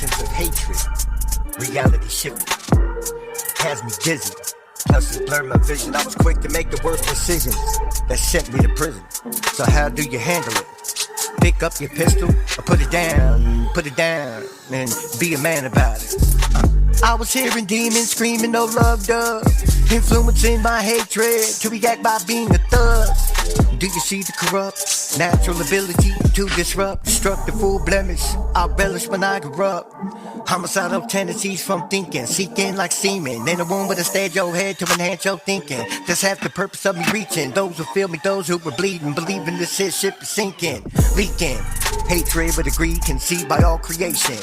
conscience of hatred. Reality shifted, has me dizzy. Plus it blurred my vision. I was quick to make the worst decisions that sent me to prison. So how do you handle it? Pick up your pistol or put it down, and be a man about it. I was hearing demons screaming, no love, dog, influencing my hatred to react by being a thug. Do you see the corrupt, natural ability to disrupt, destruct the full blemish? I relish when I corrupt. Homicidal tendencies from thinking, seeking like semen in a womb with a stab your head to enhance your thinking. That's half the purpose of me reaching. Those who feel me, those who were bleeding, believing this ship is sinking, leaking. Hatred with a greed conceived by all creation.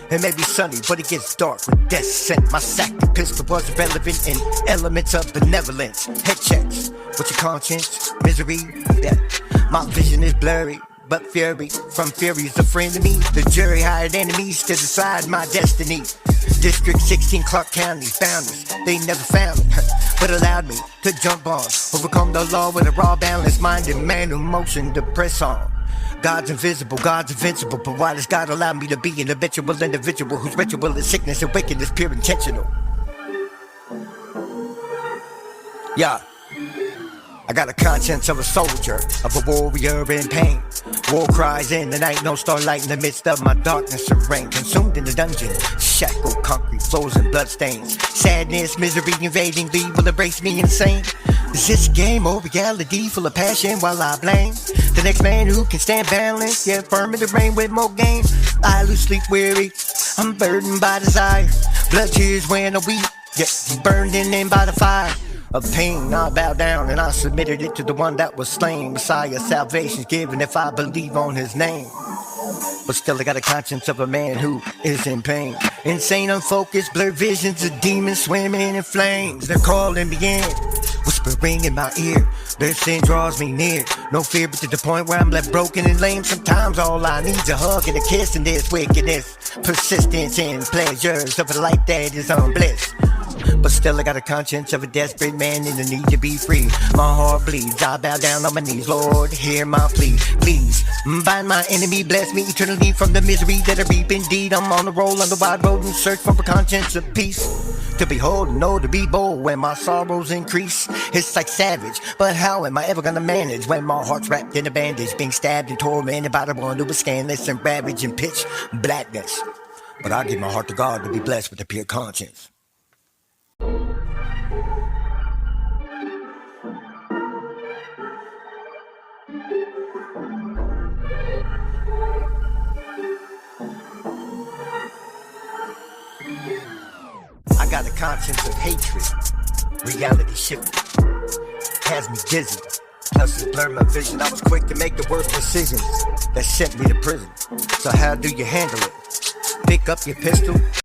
It may be sunny, but it gets dark with death sent. My sack and pistol was irrelevant in elements of benevolence. Head checks, what's your conscience? Misery, yeah. My vision is blurry, but fury from fury is a friend to me. The jury hired enemies to decide my destiny. District 16 Clark County founders, they never found me, but allowed me to jump on, overcome the law with a raw balanced minded man in motion to press on. God's invisible, God's invincible, but why does God allow me to be an habitual individual whose ritual is sickness and wickedness pure intentional? Yeah. I got a conscience of a soldier, of a warrior in pain. War cries in the night, no starlight in the midst of my darkness and rain. Consumed in the dungeon, shackled concrete floors and bloodstains. Sadness, misery invading me will embrace me insane. Is this a game or reality full of passion while I blame the next man who can stand balance, yet firm in the rain with more game? I lose sleep weary, I'm burdened by desire. Blood tears when I weep, yet burned in by the fire of pain. I bow down and I submitted it to the one that was slain. Messiah, salvation's given if I believe on his name. But still I got a conscience of a man who is in pain. Insane, unfocused, blurred visions of demons swimming in flames. They're calling me in, whispering in my ear. Their sin draws me near. No fear, but to the point where I'm left broken and lame. Sometimes all I need's a hug and a kiss, and this wickedness, persistence in pleasures of a life that is on bliss. But still I got a conscience of a desperate man in the need to be free. My heart bleeds, I bow down on my knees. Lord, hear my plea, please. Bind my enemy, bless me eternally from the misery that I reap. Indeed, I'm on the roll on the wide road in search for a conscience of peace. To behold and know to be bold when my sorrows increase. It's like savage, but how am I ever gonna manage when my heart's wrapped in a bandage, being stabbed and tormented by the one who was scandalous and ravaged in pitch blackness? But I give my heart to God to be blessed with a pure conscience. I got a conscience of hatred. Reality shifted, has me dizzy. Plus it blurred my vision. I was quick to make the worst decisions that sent me to prison. So how do you handle it? Pick up your pistol